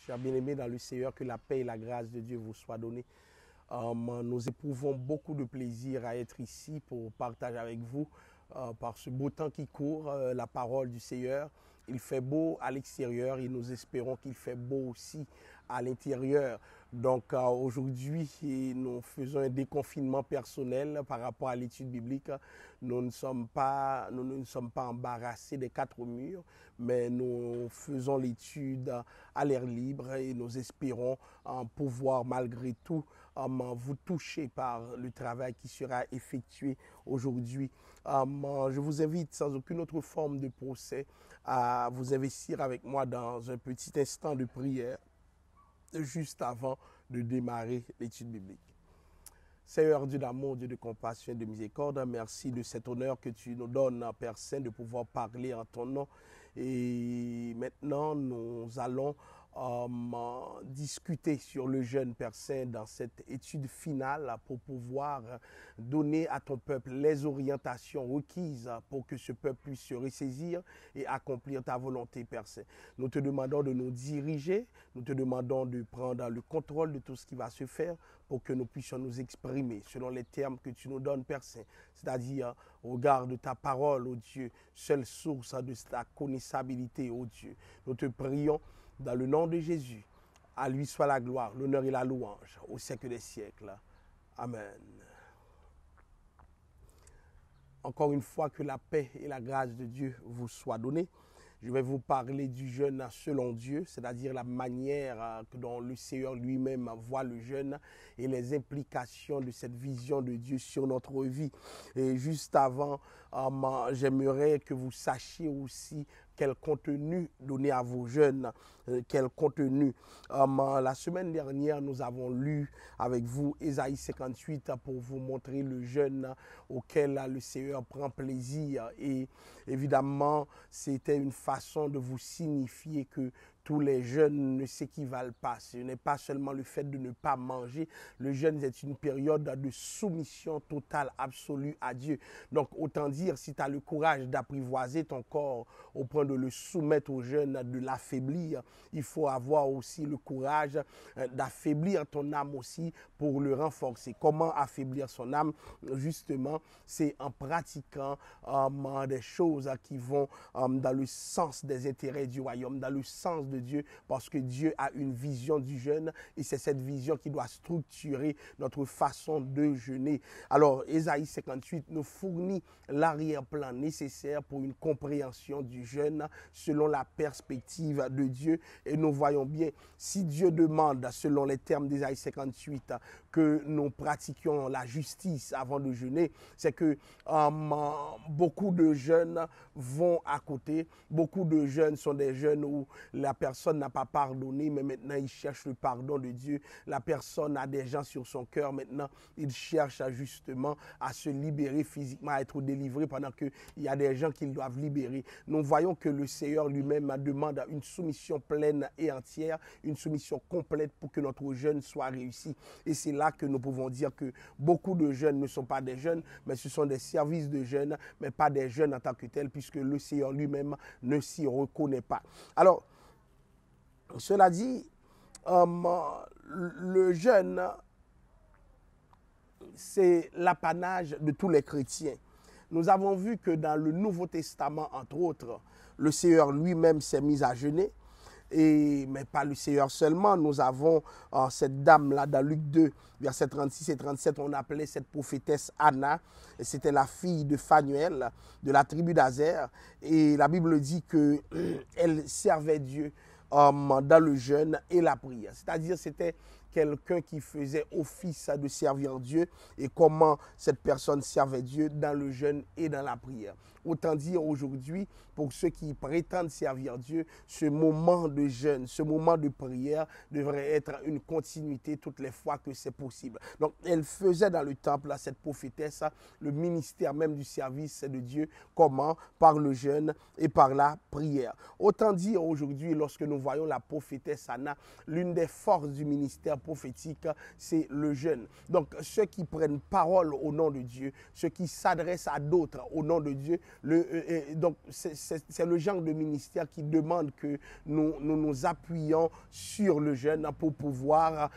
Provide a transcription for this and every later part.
Chers bien-aimés dans le Seigneur, que la paix et la grâce de Dieu vous soient données. Nous éprouvons beaucoup de plaisir à être ici pour partager avec vous par ce beau temps qui court, la parole du Seigneur. Il fait beau à l'extérieur et nous espérons qu'il fait beau aussi à l'intérieur. Donc aujourd'hui, nous faisons un déconfinement personnel par rapport à l'étude biblique. Nous ne sommes pas embarrassés des quatre murs, mais nous faisons l'étude à l'air libre et nous espérons pouvoir malgré tout vous toucher par le travail qui sera effectué aujourd'hui. Je vous invite sans aucune autre forme de procès à vous investir avec moi dans un petit instant de prière juste avant de démarrer l'étude biblique. Seigneur Dieu d'amour, Dieu de compassion et de miséricorde, merci de cet honneur que tu nous donnes, Père Saint, de pouvoir parler en ton nom. Et maintenant, nous allons discuter sur le jeûne, Père Saint, dans cette étude finale pour pouvoir donner à ton peuple les orientations requises pour que ce peuple puisse se ressaisir et accomplir ta volonté, Père Saint. Nous te demandons de nous diriger, nous te demandons de prendre le contrôle de tout ce qui va se faire pour que nous puissions nous exprimer selon les termes que tu nous donnes, Père Saint, c'est-à-dire au regard de ta parole, ô Dieu, seule source de ta connaissabilité, ô Dieu. Nous te prions dans le nom de Jésus. À lui soit la gloire, l'honneur et la louange au siècle des siècles. Amen. Encore une fois, que la paix et la grâce de Dieu vous soient données. Je vais vous parler du jeûne selon Dieu, c'est-à-dire la manière dont le Seigneur lui-même voit le jeûne et les implications de cette vision de Dieu sur notre vie. Et juste avant, j'aimerais que vous sachiez aussi quel contenu donner à vos jeunes, quel contenu. La semaine dernière, nous avons lu avec vous Ésaïe 58 pour vous montrer le jeûne auquel le Seigneur prend plaisir. Et évidemment, c'était une façon de vous signifier que tous les jeûnes ne s'équivalent pas. Ce n'est pas seulement le fait de ne pas manger. Le jeûne est une période de soumission totale, absolue à Dieu. Donc, autant dire, si tu as le courage d'apprivoiser ton corps au point de le soumettre au jeûne, de l'affaiblir, il faut avoir aussi le courage d'affaiblir ton âme aussi pour le renforcer. Comment affaiblir son âme? Justement, c'est en pratiquant des choses qui vont dans le sens des intérêts du royaume, dans le sens de Dieu, parce que Dieu a une vision du jeûne et c'est cette vision qui doit structurer notre façon de jeûner. Alors, Ésaïe 58 nous fournit l'arrière-plan nécessaire pour une compréhension du jeûne selon la perspective de Dieu. Et nous voyons bien, si Dieu demande, selon les termes d'Ésaïe 58, que nous pratiquions la justice avant de jeûner, c'est que beaucoup de jeûnes vont à côté. Beaucoup de jeûnes sont des jeûnes où la personne n'a pas pardonné, mais maintenant il cherche le pardon de Dieu. La personne a des gens sur son cœur, maintenant il cherche justement à se libérer physiquement, à être délivré pendant qu'il y a des gens qu'ils doivent libérer. Nous voyons que le Seigneur lui-même demande une soumission pleine et entière, une soumission complète pour que notre jeûne soit réussi. Et c'est là que nous pouvons dire que beaucoup de jeûnes ne sont pas des jeûnes, mais ce sont des services de jeûne, mais pas des jeûnes en tant que tels, puisque le Seigneur lui-même ne s'y reconnaît pas. Alors, cela dit, le jeûne, c'est l'apanage de tous les chrétiens. Nous avons vu que dans le Nouveau Testament, entre autres, le Seigneur lui-même s'est mis à jeûner. Mais pas le Seigneur seulement. Nous avons cette dame-là dans Luc 2, versets 36 et 37, on appelait cette prophétesse Anna. C'était la fille de Phanuel, de la tribu d'Azer. Et la Bible dit qu'elle servait Dieu dans le jeûne et la prière. C'est-à-dire c'était quelqu'un qui faisait office de servir Dieu et comment cette personne servait Dieu dans le jeûne et dans la prière. Autant dire aujourd'hui, pour ceux qui prétendent servir Dieu, ce moment de jeûne, ce moment de prière devrait être une continuité toutes les fois que c'est possible. Donc, elle faisait dans le temple, cette prophétesse, le ministère même du service de Dieu. Comment? Par le jeûne et par la prière. Autant dire aujourd'hui, lorsque nous voyons la prophétesse Anna, l'une des forces du ministère prophétique, c'est le jeûne. Donc, ceux qui prennent parole au nom de Dieu, ceux qui s'adressent à d'autres au nom de Dieu, donc c'est le genre de ministère qui demande que nous appuyions sur le jeûne pour pouvoir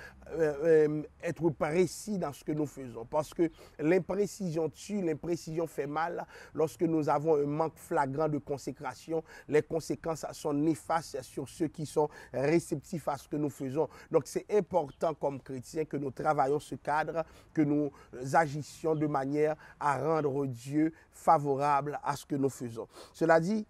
être précis dans ce que nous faisons. Parce que l'imprécision tue, l'imprécision fait mal. Lorsque nous avons un manque flagrant de consécration, les conséquences sont néfastes sur ceux qui sont réceptifs à ce que nous faisons. Donc c'est important comme chrétiens que nous travaillons ce cadre, que nous agissions de manière à rendre Dieu favorable à ce que nous faisons. Cela dit,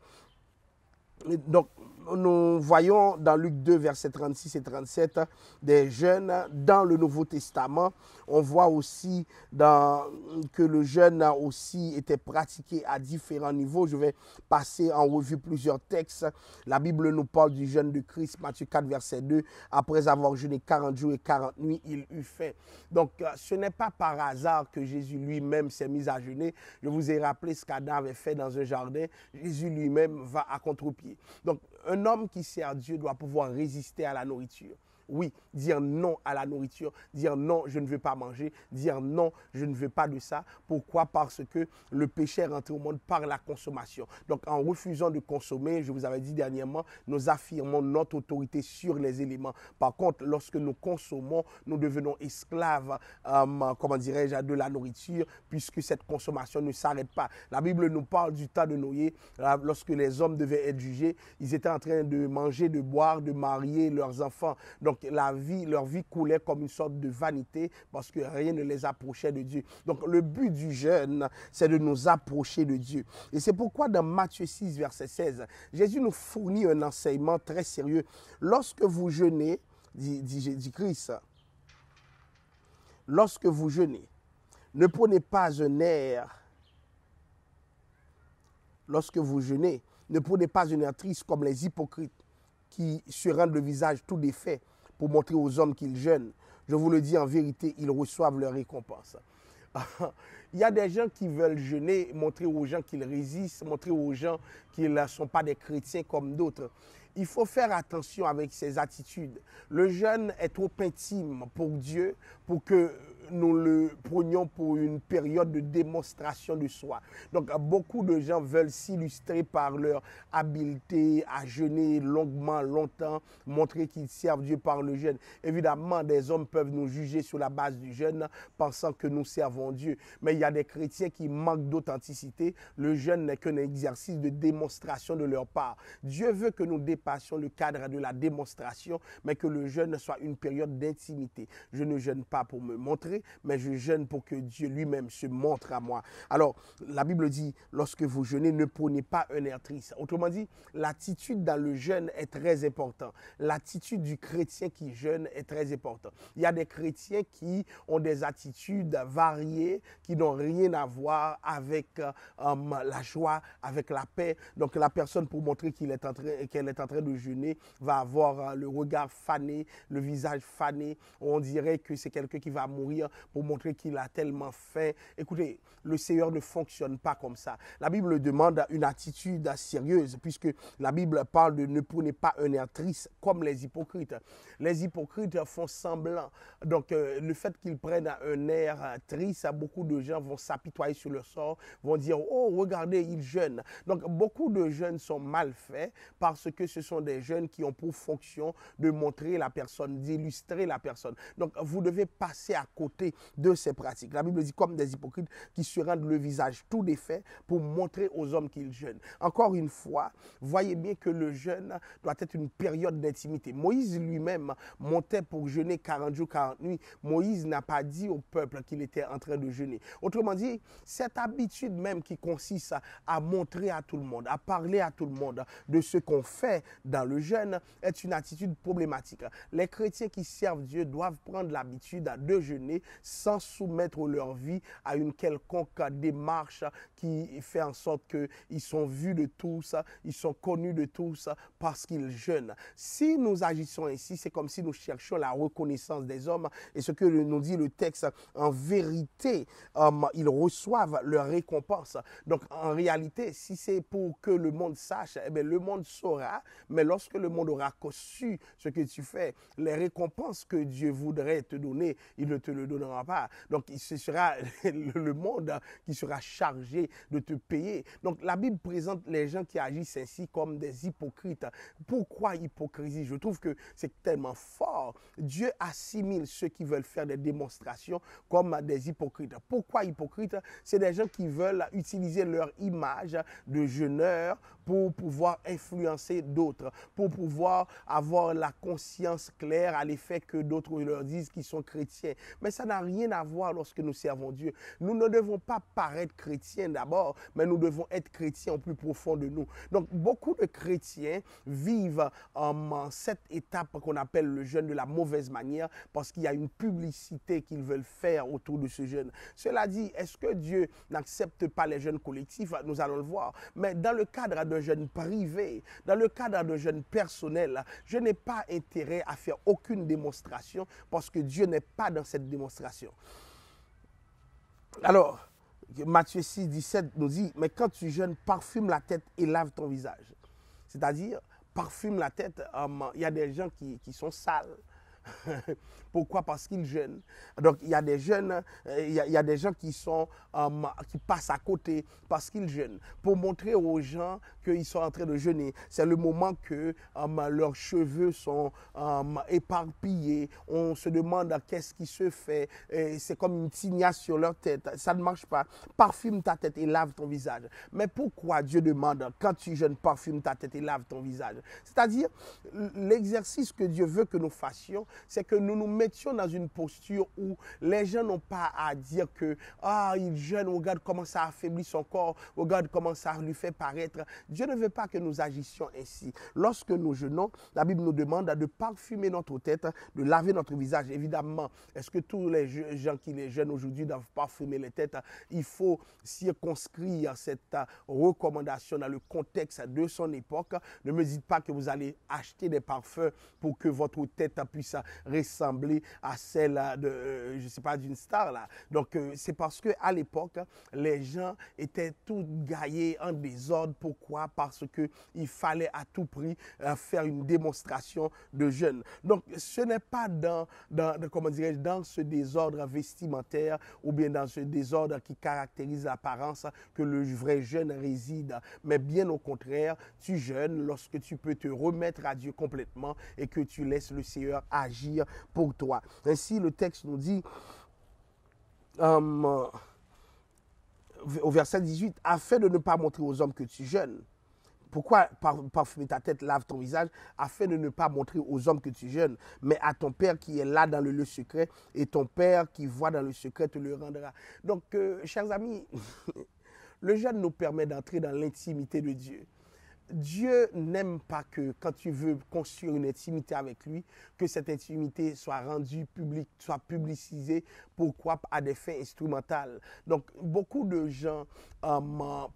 donc, nous voyons dans Luc 2, versets 36 et 37, des jeûnes dans le Nouveau Testament. On voit aussi que le jeûne a aussi été pratiqué à différents niveaux. Je vais passer en revue plusieurs textes. La Bible nous parle du jeûne de Christ, Matthieu 4, verset 2. Après avoir jeûné 40 jours et 40 nuits, il eut faim. Donc, ce n'est pas par hasard que Jésus lui-même s'est mis à jeûner. Je vous ai rappelé ce qu'Adam avait fait dans un jardin. Jésus lui-même va à contre-pied. Donc, un homme qui sert Dieu doit pouvoir résister à la nourriture. Oui, dire non à la nourriture, dire non, je ne veux pas manger, dire non, je ne veux pas de ça. Pourquoi? Parce que le péché est rentré au monde par la consommation. Donc, en refusant de consommer, je vous avais dit dernièrement, nous affirmons notre autorité sur les éléments. Par contre, lorsque nous consommons, nous devenons esclaves, comment dirais-je, de la nourriture, puisque cette consommation ne s'arrête pas. La Bible nous parle du temps de Noé, lorsque les hommes devaient être jugés, ils étaient en train de manger, de boire, de marier leurs enfants. Donc, leur vie coulait comme une sorte de vanité parce que rien ne les approchait de Dieu. Donc, le but du jeûne, c'est de nous approcher de Dieu. Et c'est pourquoi dans Matthieu 6, verset 16, Jésus nous fournit un enseignement très sérieux. Lorsque vous jeûnez, dit Christ, lorsque vous jeûnez, ne prenez pas un air. Lorsque vous jeûnez, ne prenez pas un air triste comme les hypocrites qui se rendent le visage tout défait pour montrer aux hommes qu'ils jeûnent. Je vous le dis en vérité, ils reçoivent leur récompense. Il y a des gens qui veulent jeûner, montrer aux gens qu'ils résistent, montrer aux gens qu'ils ne sont pas des chrétiens comme d'autres. Il faut faire attention avec ces attitudes. Le jeûne est trop intime pour Dieu pour que nous le prenions pour une période de démonstration de soi. Donc, beaucoup de gens veulent s'illustrer par leur habileté à jeûner longuement, longtemps, montrer qu'ils servent Dieu par le jeûne. Évidemment, des hommes peuvent nous juger sur la base du jeûne, pensant que nous servons Dieu. Mais il y a des chrétiens qui manquent d'authenticité. Le jeûne n'est qu'un exercice de démonstration de leur part. Dieu veut que nous dépassions le cadre de la démonstration, mais que le jeûne soit une période d'intimité. Je ne jeûne pas pour me montrer, mais je jeûne pour que Dieu lui-même se montre à moi. Alors, la Bible dit, lorsque vous jeûnez, ne prenez pas un air triste. Autrement dit, l'attitude dans le jeûne est très importante. L'attitude du chrétien qui jeûne est très importante. Il y a des chrétiens qui ont des attitudes variées, qui n'ont rien à voir avec la joie, avec la paix. Donc, la personne, pour montrer qu'elle est en train de jeûner, va avoir le regard fané, le visage fané. On dirait que c'est quelqu'un qui va mourir pour montrer qu'il a tellement faim. Écoutez, le Seigneur ne fonctionne pas comme ça. La Bible demande une attitude sérieuse, puisque la Bible parle de ne prenez pas un air triste comme les hypocrites. Les hypocrites font semblant. Donc, le fait qu'ils prennent un air triste, beaucoup de gens vont s'apitoyer sur leur sort, vont dire, oh, regardez, ils jeûnent. Donc, beaucoup de jeûnes sont mal faits parce que ce sont des jeûnes qui ont pour fonction de montrer la personne, d'illustrer la personne. Donc, vous devez passer à côté de ces pratiques. La Bible dit comme des hypocrites qui se rendent le visage tout défait pour montrer aux hommes qu'ils jeûnent. Encore une fois, voyez bien que le jeûne doit être une période d'intimité. Moïse lui-même montait pour jeûner 40 jours, 40 nuits. Moïse n'a pas dit au peuple qu'il était en train de jeûner. Autrement dit, cette habitude même qui consiste à montrer à tout le monde, à parler à tout le monde de ce qu'on fait dans le jeûne est une attitude problématique. Les chrétiens qui servent Dieu doivent prendre l'habitude de jeûner jeûner sans soumettre leur vie à une quelconque démarche qui fait en sorte qu'ils sont vus de tous, ils sont connus de tous parce qu'ils jeûnent. Si nous agissons ainsi, c'est comme si nous cherchions la reconnaissance des hommes et ce que nous dit le texte, en vérité, ils reçoivent leur récompense. Donc en réalité, si c'est pour que le monde sache, eh bien, le monde saura, mais lorsque le monde aura su ce que tu fais, les récompenses que Dieu voudrait te donner, il ne te le donnera pas. Donc ce sera le monde qui sera chargé de te payer. Donc la Bible présente les gens qui agissent ainsi comme des hypocrites. Pourquoi hypocrisie? Je trouve que c'est tellement fort. Dieu assimile ceux qui veulent faire des démonstrations comme des hypocrites. Pourquoi hypocrites? C'est des gens qui veulent utiliser leur image de jeûneur pour pouvoir influencer d'autres, pour pouvoir avoir la conscience claire à l'effet que d'autres leur disent qu'ils sont chrétiens. Mais ça n'a rien à voir lorsque nous servons Dieu. Nous ne devons pas paraître chrétiens d'abord, mais nous devons être chrétiens au plus profond de nous. Donc, beaucoup de chrétiens vivent en cette étape qu'on appelle le jeûne de la mauvaise manière parce qu'il y a une publicité qu'ils veulent faire autour de ce jeûne. Cela dit, est-ce que Dieu n'accepte pas les jeûnes collectifs? Nous allons le voir. Mais dans le cadre d'un jeûne privé, dans le cadre d'un jeûne personnel, je n'ai pas intérêt à faire aucune démonstration parce que Dieu n'est pas dans cette démonstration. Alors, Matthieu 6, 17 nous dit, mais quand tu jeûnes, parfume la tête et lave ton visage. C'est-à-dire, parfume la tête, il y a des gens qui sont sales. Pourquoi? Parce qu'ils jeûnent. Donc, il y a des jeunes, il y a des gens qui passent à côté parce qu'ils jeûnent. Pour montrer aux gens qu'ils sont en train de jeûner. C'est le moment que leurs cheveux sont éparpillés. On se demande qu'est-ce qui se fait. C'est comme une tignasse sur leur tête. Ça ne marche pas. Parfume ta tête et lave ton visage. Mais pourquoi Dieu demande, quand tu jeûnes, parfume ta tête et lave ton visage? C'est-à-dire, l'exercice que Dieu veut que nous fassions, c'est que nous nous mettions dans une posture où les gens n'ont pas à dire que il jeûne, regarde comment ça affaiblit son corps, regarde comment ça lui fait paraître. Dieu ne veut pas que nous agissions ainsi. Lorsque nous jeûnons, la Bible nous demande de parfumer notre tête, de laver notre visage. Évidemment, est-ce que tous les gens qui les jeûnent aujourd'hui doivent parfumer les têtes? Il faut circonscrire cette recommandation dans le contexte de son époque. Ne me dites pas que vous allez acheter des parfums pour que votre tête puisse ressembler à celle de, je sais pas, d'une star là. Donc c'est parce que à l'époque, les gens étaient tous gaillés en désordre. Pourquoi? Parce que il fallait à tout prix faire une démonstration de jeûne. Donc ce n'est pas comment dirais-je, dans ce désordre vestimentaire ou bien dans ce désordre qui caractérise l'apparence que le vrai jeûne réside. Mais bien au contraire, tu jeûnes lorsque tu peux te remettre à Dieu complètement et que tu laisses le Seigneur agir pour toi. Ainsi, le texte nous dit au verset 18, afin de ne pas montrer aux hommes que tu jeûnes. Pourquoi parfumer ta tête, lave ton visage? Afin de ne pas montrer aux hommes que tu jeûnes, mais à ton Père qui est là dans le lieu secret, et ton Père qui voit dans le secret te le rendra. Donc, chers amis, le jeûne nous permet d'entrer dans l'intimité de Dieu. Dieu n'aime pas que quand tu veux construire une intimité avec lui, que cette intimité soit rendue publique, soit publicisée. Pourquoi? À des fins instrumentales. Donc, beaucoup de gens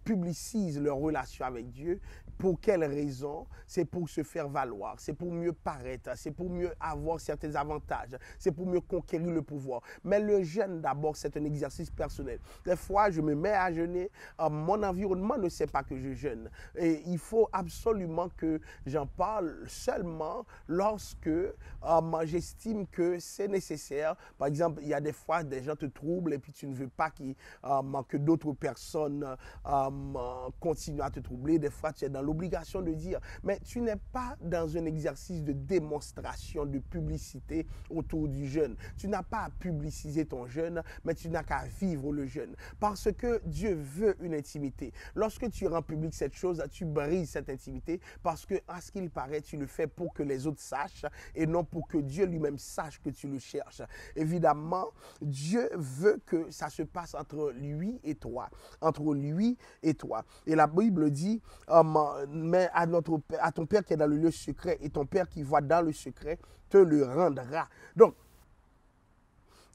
publicisent leur relation avec Dieu. Pour quelle raison? C'est pour se faire valoir, c'est pour mieux paraître, c'est pour mieux avoir certains avantages, c'est pour mieux conquérir le pouvoir. Mais le jeûne, d'abord, c'est un exercice personnel. Des fois, je me mets à jeûner, mon environnement ne sait pas que je jeûne. Et il faut absolument que j'en parle seulement lorsque j'estime que c'est nécessaire. Par exemple, il y a des fois, des gens te troublent et puis tu ne veux pas que d'autres personnes continuent à te troubler. Des fois, tu es dans l'obligation de dire, mais tu n'es pas dans un exercice de démonstration, de publicité autour du jeûne. Tu n'as pas à publiciser ton jeûne, mais tu n'as qu'à vivre le jeûne. Parce que Dieu veut une intimité. Lorsque tu rends public cette chose, tu brises cette intimité parce que, à ce qu'il paraît, tu le fais pour que les autres sachent et non pour que Dieu lui-même sache que tu le cherches. Évidemment, Dieu veut que ça se passe entre lui et toi. Entre lui et toi. Et la Bible dit, mais à ton Père qui est dans le lieu secret et ton Père qui voit dans le secret te le rendra. Donc,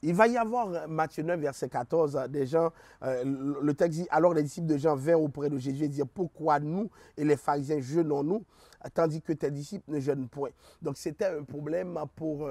Il va y avoir, Matthieu 9, verset 14, des gens, le texte dit, alors les disciples de Jean vinrent auprès de Jésus et dirent, pourquoi nous et les pharisiens jeûnons-nous, tandis que tes disciples ne jeûnent point. Donc c'était un problème pour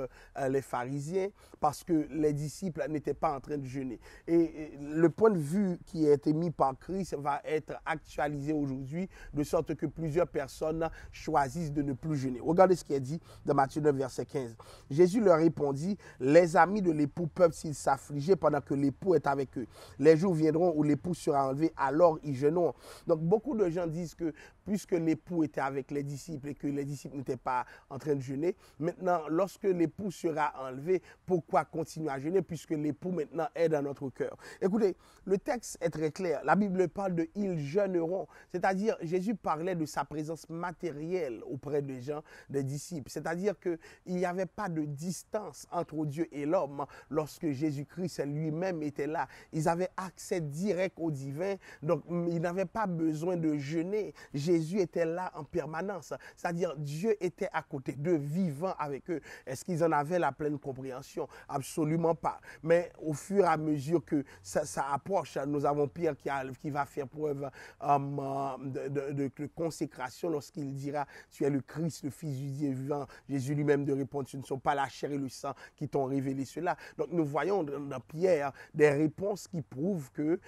les pharisiens parce que les disciples n'étaient pas en train de jeûner. Et le point de vue qui a été mis par Christ va être actualisé aujourd'hui, de sorte que plusieurs personnes choisissent de ne plus jeûner. Regardez ce qui est dit dans Matthieu 9, verset 15. Jésus leur répondit, les amis de l'époux peuvent s'ils s'affliger pendant que l'époux est avec eux. Les jours viendront où l'époux sera enlevé, alors ils jeûneront. Donc beaucoup de gens disent que puisque l'époux était avec les disciples et que les disciples n'étaient pas en train de jeûner, maintenant lorsque l'époux sera enlevé, pourquoi continuer à jeûner puisque l'époux maintenant est dans notre cœur? Écoutez, le texte est très clair. La Bible parle de « ils jeûneront », c'est-à-dire Jésus parlait de sa présence matérielle auprès des gens, des disciples. C'est-à-dire qu'il n'y avait pas de distance entre Dieu et l'homme lorsque Jésus-Christ lui-même était là. Ils avaient accès direct au divin, donc ils n'avaient pas besoin de jeûner. Jésus était là en permanence, c'est-à-dire Dieu était à côté d'eux, vivant avec eux. Est-ce qu'ils en avaient la pleine compréhension? Absolument pas. Mais au fur et à mesure que ça approche, nous avons Pierre qui va faire preuve de consécration lorsqu'il dira « Tu es le Christ, le Fils du Dieu vivant ». Jésus lui-même de répondre « Ce ne sont pas la chair et le sang qui t'ont révélé cela ». Donc nous voyons dans Pierre des réponses qui prouvent que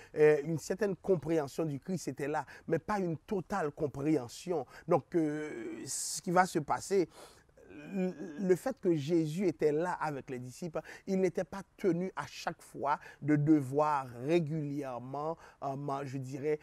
une certaine compréhension du Christ était là, mais pas une totale compréhension. Donc ce qui va se passer, le fait que Jésus était là avec les disciples, il n'était pas tenu à chaque fois de devoir régulièrement, je dirais,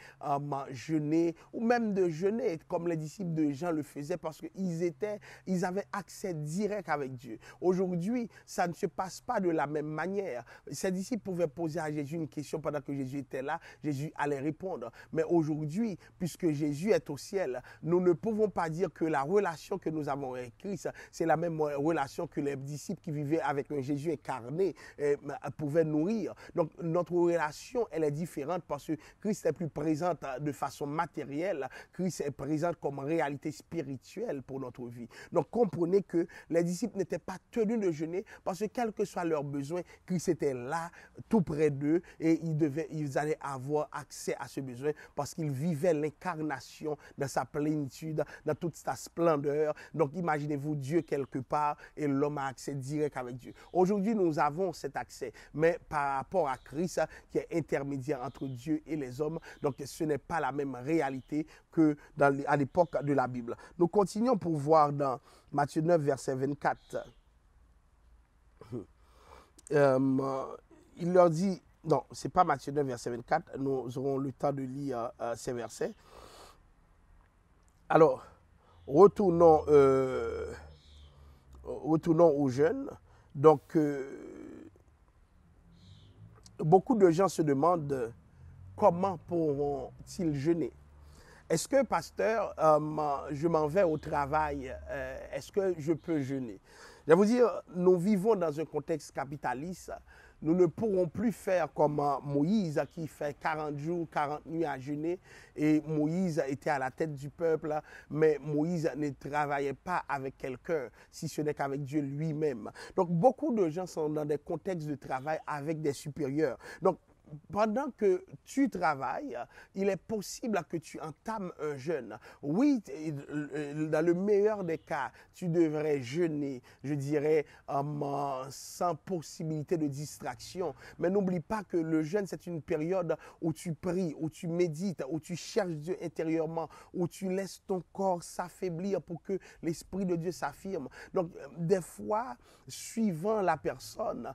jeûner, ou même de jeûner, comme les disciples de Jean le faisaient, parce qu'ils avaient accès direct avec Dieu. Aujourd'hui, ça ne se passe pas de la même manière. Ces disciples pouvaient poser à Jésus une question pendant que Jésus était là, Jésus allait répondre. Mais aujourd'hui, puisque Jésus est au ciel, nous ne pouvons pas dire que la relation que nous avons avec Christ, c'est la même relation que les disciples qui vivaient avec un Jésus incarné pouvaient nourrir. Donc notre relation, elle est différente parce que Christ est plus présent de façon matérielle. Christ est présent comme réalité spirituelle pour notre vie. Donc comprenez que les disciples n'étaient pas tenus de jeûner parce que quel que soit leur besoin, Christ était là, tout près d'eux et ils allaient avoir accès à ce besoin parce qu'ils vivaient l'incarnation dans sa plénitude, dans toute sa splendeur. Donc imaginez-vous Dieu quelque part et l'homme a accès direct avec Dieu. Aujourd'hui, nous avons cet accès, mais par rapport à Christ qui est intermédiaire entre Dieu et les hommes, donc ce n'est pas la même réalité que à l'époque de la Bible. Nous continuons pour voir dans Matthieu 9, verset 24. Il leur dit, non, ce n'est pas Matthieu 9, verset 24, nous aurons le temps de lire ces versets. Alors, retournons aux jeunes. Donc, beaucoup de gens se demandent comment pourront-ils jeûner. Est-ce que, pasteur, je m'en vais au travail, est-ce que je peux jeûner? Je vais vous dire, nous vivons dans un contexte capitaliste. Nous ne pourrons plus faire comme Moïse qui fait 40 jours, 40 nuits à jeûner. Et Moïse était à la tête du peuple, mais Moïse ne travaillait pas avec quelqu'un, si ce n'est qu'avec Dieu lui-même. Donc beaucoup de gens sont dans des contextes de travail avec des supérieurs. Donc pendant que tu travailles, il est possible que tu entames un jeûne. Oui, dans le meilleur des cas, tu devrais jeûner, je dirais, sans possibilité de distraction. Mais n'oublie pas que le jeûne, c'est une période où tu pries, où tu médites, où tu cherches Dieu intérieurement, où tu laisses ton corps s'affaiblir pour que l'Esprit de Dieu s'affirme. Donc, des fois, suivant la personne,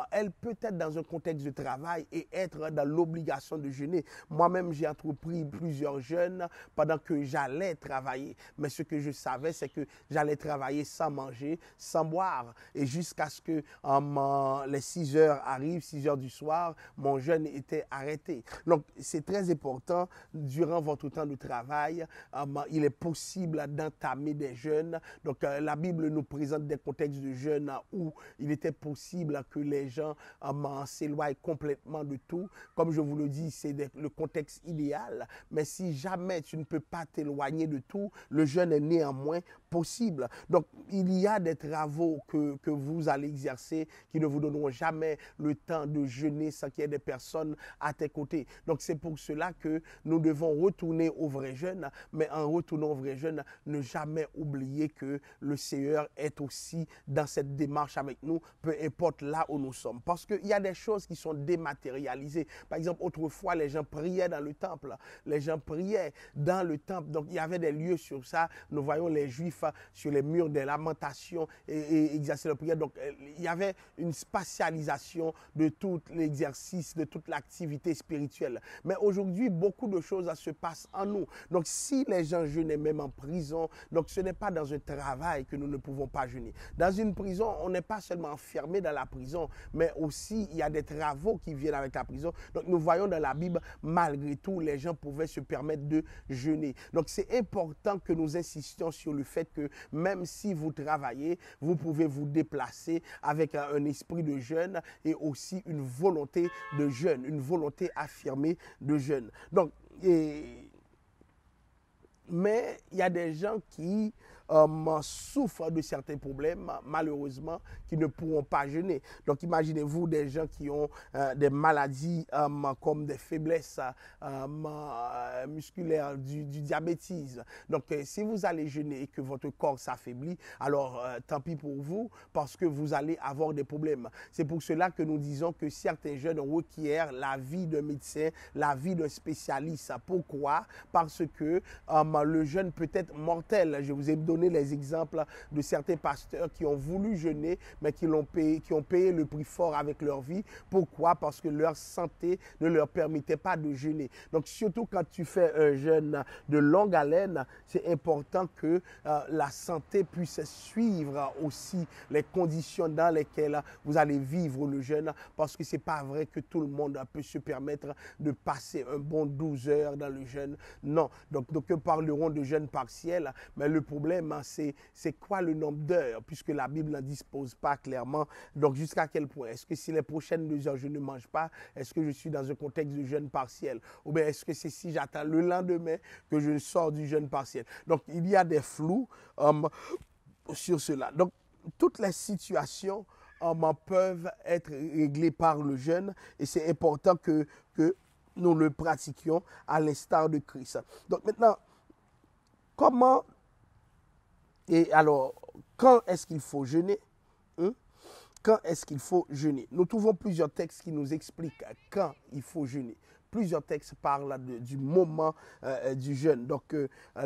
elle peut être dans un contexte de travail et être dans l'obligation de jeûner. Moi-même, j'ai entrepris plusieurs jeûnes pendant que j'allais travailler. Mais ce que je savais, c'est que j'allais travailler sans manger, sans boire. Et jusqu'à ce que les 6 heures arrivent, 6 heures du soir, mon jeûne était arrêté. Donc, c'est très important, durant votre temps de travail, il est possible d'entamer des jeûnes. Donc, la Bible nous présente des contextes de jeûne où il était possible que les gens s'éloignent complètement de tout. Comme je vous le dis, c'est le contexte idéal. Mais si jamais tu ne peux pas t'éloigner de tout, le jeûne est néanmoins possible. Donc, il y a des travaux que vous allez exercer qui ne vous donneront jamais le temps de jeûner sans qu'il y ait des personnes à tes côtés. Donc, c'est pour cela que nous devons retourner au vrai jeûne, mais en retournant au vrai jeûne, ne jamais oublier que le Seigneur est aussi dans cette démarche avec nous, peu importe là où nous sommes. Parce qu'il y a des choses qui sont dématérialisées. Par exemple, autrefois, les gens priaient dans le temple. Les gens priaient dans le temple. Donc, il y avait des lieux sur ça. Nous voyons les Juifs sur les murs des lamentations et exercer leur prière. Donc, il y avait une spatialisation de tout l'exercice, de toute l'activité spirituelle. Mais aujourd'hui, beaucoup de choses se passent en nous. Donc, si les gens jeûnent même en prison, donc ce n'est pas dans un travail que nous ne pouvons pas jeûner. Dans une prison, on n'est pas seulement enfermé dans la prison, mais aussi il y a des travaux qui viennent avec la prison. Donc, nous voyons dans la Bible, malgré tout, les gens pouvaient se permettre de jeûner. Donc, c'est important que nous insistions sur le fait que même si vous travaillez, vous pouvez vous déplacer avec un esprit de jeûne et aussi une volonté de jeûne, une volonté affirmée de jeûne. Donc, mais il y a des gens qui souffrent de certains problèmes, malheureusement, qui ne pourront pas jeûner. Donc, imaginez-vous des gens qui ont des maladies comme des faiblesses musculaires, du diabétisme. Donc, si vous allez jeûner et que votre corps s'affaiblit, alors tant pis pour vous, parce que vous allez avoir des problèmes. C'est pour cela que nous disons que certains jeûnes requièrent la vie d'un médecin, la vie d'un spécialiste. Pourquoi? Parce que le jeûne peut être mortel. Je vous ai donné les exemples de certains pasteurs qui ont voulu jeûner, mais qui ont payé le prix fort avec leur vie. Pourquoi? Parce que leur santé ne leur permettait pas de jeûner. Donc, surtout quand tu fais un jeûne de longue haleine, c'est important que la santé puisse suivre aussi les conditions dans lesquelles vous allez vivre le jeûne, parce que c'est pas vrai que tout le monde peut se permettre de passer un bon 12 heures dans le jeûne. Non. Donc parleront de jeûne partiel, mais le problème, c'est quoi le nombre d'heures, puisque la Bible n'en dispose pas clairement. Donc, jusqu'à quel point? Est-ce que si les prochaines 2 heures, je ne mange pas, est-ce que je suis dans un contexte de jeûne partiel? Ou bien est-ce que c'est si j'attends le lendemain que je sors du jeûne partiel? Donc, il y a des flous sur cela. Donc, toutes les situations peuvent être réglées par le jeûne et c'est important que nous le pratiquions à l'instar de Christ. Donc maintenant, comment et alors, quand est-ce qu'il faut jeûner? Quand est-ce qu'il faut jeûner? Nous trouvons plusieurs textes qui nous expliquent quand il faut jeûner. Plusieurs textes parlent du moment du jeûne. Donc,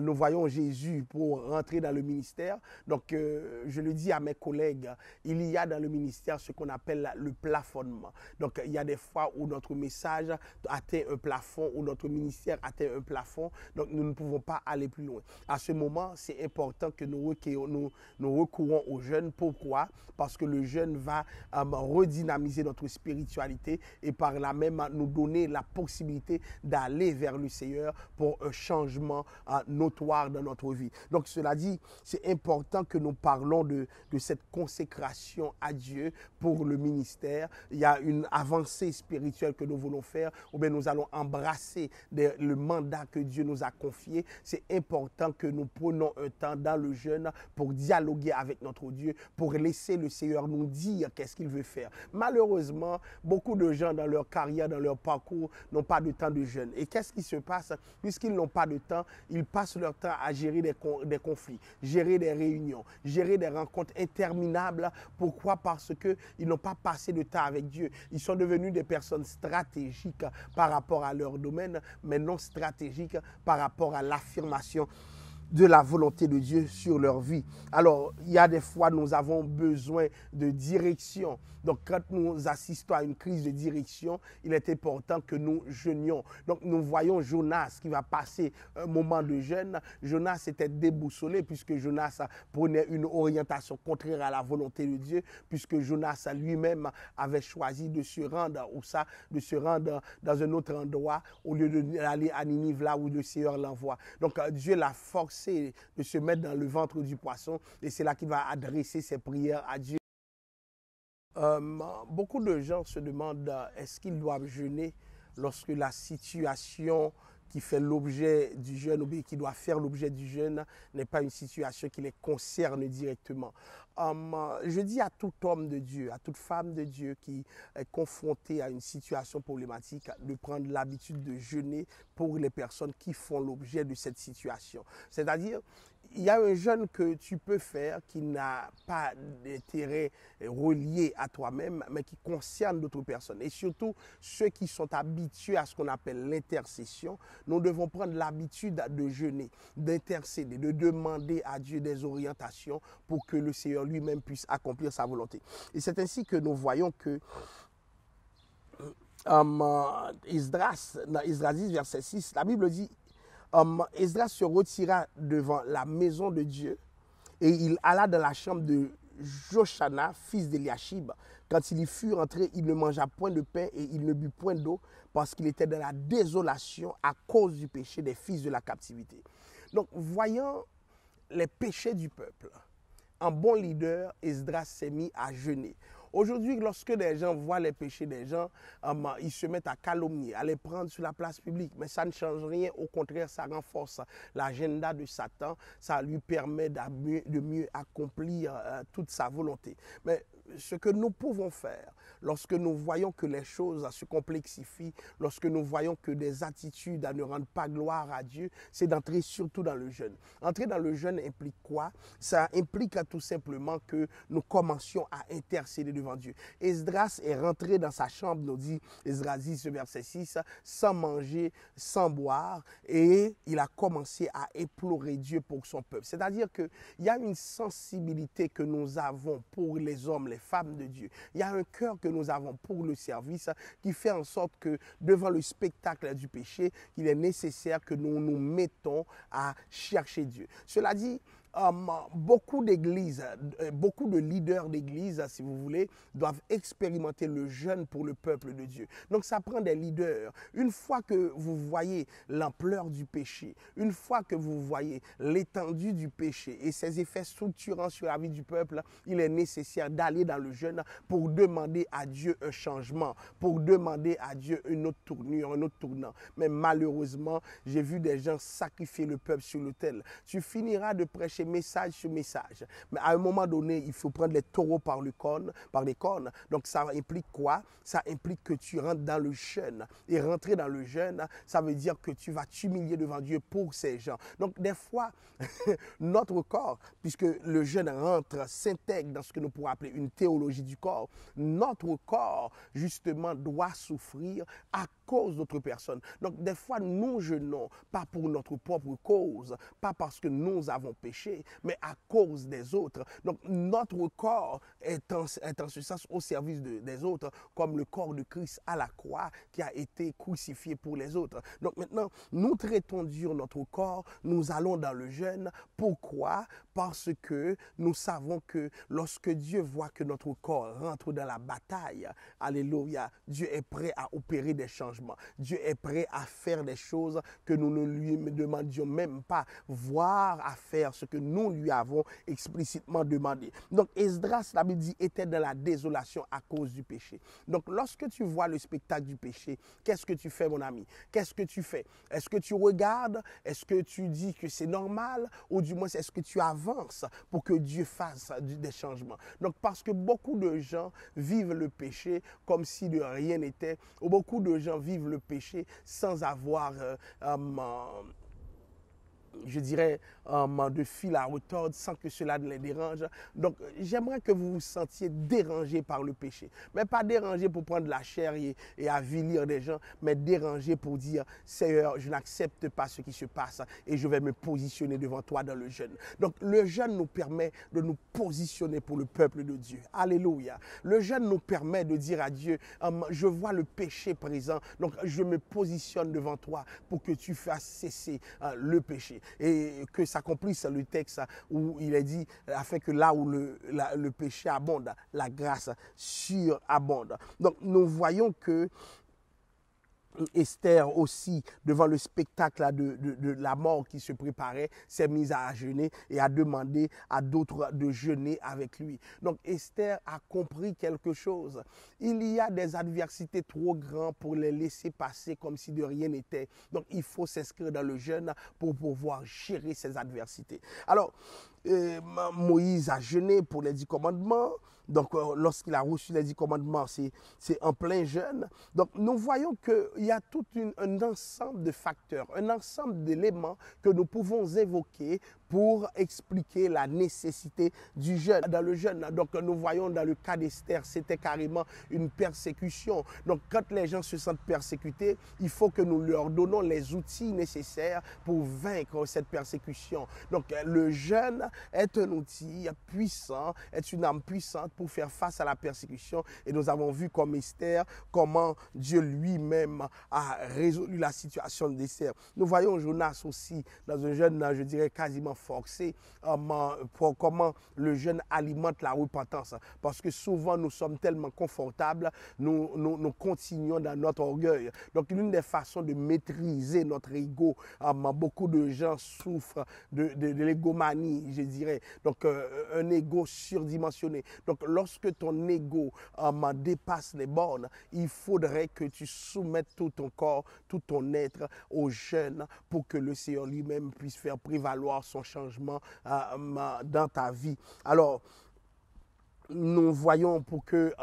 nous voyons Jésus pour rentrer dans le ministère. Donc, je le dis à mes collègues, il y a dans le ministère ce qu'on appelle le plafonnement. Donc, il y a des fois où notre message atteint un plafond, où notre ministère atteint un plafond. Donc, nous ne pouvons pas aller plus loin. À ce moment, c'est important que nous recourons au jeûne. Pourquoi? Parce que le jeûne va redynamiser notre spiritualité et par là même nous donner la possibilité d'aller vers le Seigneur pour un changement notoire dans notre vie. Donc cela dit, c'est important que nous parlons de cette consécration à Dieu pour le ministère. Il y a une avancée spirituelle que nous voulons faire, ou bien nous allons embrasser le mandat que Dieu nous a confié. C'est important que nous prenions un temps dans le jeûne pour dialoguer avec notre Dieu, pour laisser le Seigneur nous dire qu'est-ce qu'il veut faire. Malheureusement, beaucoup de gens dans leur carrière, dans leur parcours, n'ont pas de temps de jeûne. Et qu'est-ce qui se passe? Puisqu'ils n'ont pas de temps, ils passent leur temps à gérer des conflits, gérer des réunions, gérer des rencontres interminables. Pourquoi? Parce qu'ils n'ont pas passé de temps avec Dieu. Ils sont devenus des personnes stratégiques par rapport à leur domaine, mais non stratégiques par rapport à l'affirmation de la volonté de Dieu sur leur vie. Alors, il y a des fois, nous avons besoin de direction. Donc, quand nous assistons à une crise de direction, il est important que nous jeûnions. Donc, nous voyons Jonas qui va passer un moment de jeûne. Jonas était déboussolé puisque Jonas prenait une orientation contraire à la volonté de Dieu, puisque Jonas lui-même avait choisi de se rendre dans un autre endroit au lieu d'aller à Ninive, là où le Seigneur l'envoie. Donc, Dieu l'a forcé de se mettre dans le ventre du poisson et c'est là qu'il va adresser ses prières à Dieu. Beaucoup de gens se demandent est-ce qu'ils doivent jeûner lorsque la situation qui fait l'objet du jeûne ou bien qui doit faire l'objet du jeûne n'est pas une situation qui les concerne directement. Je dis à tout homme de Dieu, à toute femme de Dieu qui est confrontée à une situation problématique de prendre l'habitude de jeûner pour les personnes qui font l'objet de cette situation. C'est-à-dire, il y a un jeûne que tu peux faire qui n'a pas d'intérêt relié à toi-même, mais qui concerne d'autres personnes. Et surtout, ceux qui sont habitués à ce qu'on appelle l'intercession, nous devons prendre l'habitude de jeûner, d'intercéder, de demander à Dieu des orientations pour que le Seigneur lui-même puisse accomplir sa volonté. Et c'est ainsi que nous voyons que Esdras, dans Esdras 10, verset 6, la Bible dit Esdras se retira devant la maison de Dieu et il alla dans la chambre de Joshana, fils d'Eliashib. Quand il y fut rentré, il ne mangea point de pain et il ne but point d'eau parce qu'il était dans la désolation à cause du péché des fils de la captivité. Donc, voyant les péchés du peuple, un bon leader, Esdras s'est mis à jeûner. Aujourd'hui, lorsque des gens voient les péchés des gens, ils se mettent à calomnier, à les prendre sur la place publique. Mais ça ne change rien, au contraire, ça renforce l'agenda de Satan, ça lui permet de mieux accomplir toute sa volonté. Mais ce que nous pouvons faire, lorsque nous voyons que les choses se complexifient, lorsque nous voyons que des attitudes ne rendent pas gloire à Dieu, c'est d'entrer surtout dans le jeûne. Entrer dans le jeûne implique quoi? Ça implique tout simplement que nous commencions à intercéder devant Dieu. Esdras est rentré dans sa chambre, nous dit Esdras 10, verset 6, sans manger, sans boire, et il a commencé à implorer Dieu pour son peuple. C'est-à-dire qu'il y a une sensibilité que nous avons pour les hommes, les femmes de Dieu. Il y a un cœur que nous avons pour le service qui fait en sorte que devant le spectacle du péché, il est nécessaire que nous nous mettons à chercher Dieu. Cela dit, beaucoup d'églises, beaucoup de leaders d'églises, si vous voulez, doivent expérimenter le jeûne pour le peuple de Dieu. Donc ça prend des leaders. Une fois que vous voyez l'ampleur du péché, une fois que vous voyez l'étendue du péché et ses effets structurants sur la vie du peuple, il est nécessaire d'aller dans le jeûne pour demander à Dieu un changement, pour demander à Dieu une autre tournure, un autre tournant. Mais malheureusement, j'ai vu des gens sacrifier le peuple sur l'autel. Tu finiras de prêcher message sur message. Mais à un moment donné, il faut prendre les taureaux par les cornes. Donc ça implique quoi? Ça implique que tu rentres dans le jeûne. Et rentrer dans le jeûne, ça veut dire que tu vas t'humilier devant Dieu pour ces gens. Donc des fois, notre corps, puisque le jeûne rentre, s'intègre dans ce que nous pourrons appeler une théologie du corps, notre corps, justement, doit souffrir à cause d'autres personnes. Donc des fois, nous jeûnons, pas pour notre propre cause, pas parce que nous avons péché, mais à cause des autres. Donc notre corps est en ce sens au service des autres, comme le corps de Christ à la croix qui a été crucifié pour les autres. Donc maintenant, nous traitons dur notre corps, nous allons dans le jeûne. Pourquoi? Parce que nous savons que lorsque Dieu voit que notre corps rentre dans la bataille, alléluia, Dieu est prêt à opérer des changements. Dieu est prêt à faire des choses que nous ne lui demandions même pas, voire à faire ce que nous lui avons explicitement demandé. Donc Esdras, la Bible dit, était dans la désolation à cause du péché. Donc lorsque tu vois le spectacle du péché, qu'est-ce que tu fais, mon ami? Qu'est-ce que tu fais? Est-ce que tu regardes? Est-ce que tu dis que c'est normal? Ou du moins, est-ce que tu avances pour que Dieu fasse des changements? Donc parce que beaucoup de gens vivent le péché comme si de rien n'était, ou beaucoup de gens vivent le péché sans avoir je dirais, de fil à retordre sans que cela ne les dérange. Donc, j'aimerais que vous vous sentiez dérangé par le péché. Mais pas dérangé pour prendre la chair et avilir des gens, mais dérangé pour dire, Seigneur, je n'accepte pas ce qui se passe et je vais me positionner devant toi dans le jeûne. Donc, le jeûne nous permet de nous positionner pour le peuple de Dieu. Alléluia. Le jeûne nous permet de dire à Dieu, je vois le péché présent, donc je me positionne devant toi pour que tu fasses cesser le péché. Et que s'accomplisse le texte où il est dit, afin que là où le péché abonde, la grâce surabonde. Donc nous voyons que Esther aussi, devant le spectacle de la mort qui se préparait, s'est mise à jeûner et a demandé à d'autres de jeûner avec lui. Donc Esther a compris quelque chose. Il y a des adversités trop grandes pour les laisser passer comme si de rien n'était. Donc il faut s'inscrire dans le jeûne pour pouvoir gérer ces adversités. Alors, Moïse a jeûné pour les 10 commandements. Donc, lorsqu'il a reçu les 10 commandements, c'est en plein jeûne. Donc, nous voyons qu'il y a tout un ensemble de facteurs, un ensemble d'éléments que nous pouvons évoquer pour expliquer la nécessité du jeûne. Dans le jeûne, donc, nous voyons dans le cas d'Esther, c'était carrément une persécution. Donc, quand les gens se sentent persécutés, il faut que nous leur donnons les outils nécessaires pour vaincre cette persécution. Donc, le jeûne est un outil puissant, est une arme puissante pour faire face à la persécution. Et nous avons vu comme Esther, comment Dieu lui-même a résolu la situation d'Esther. Nous voyons Jonas aussi dans un jeûne, je dirais, quasiment forcé, pour comment le jeûne alimente la repentance. Parce que souvent, nous sommes tellement confortables, nous continuons dans notre orgueil. Donc, l'une des façons de maîtriser notre ego, beaucoup de gens souffrent de l'égomanie, je dirais. Donc, un ego surdimensionné. Donc, lorsque ton ego dépasse les bornes, il faudrait que tu soumettes tout ton corps, tout ton être au jeûne pour que le Seigneur lui-même puisse faire prévaloir son changement dans ta vie. Alors, nous voyons pour que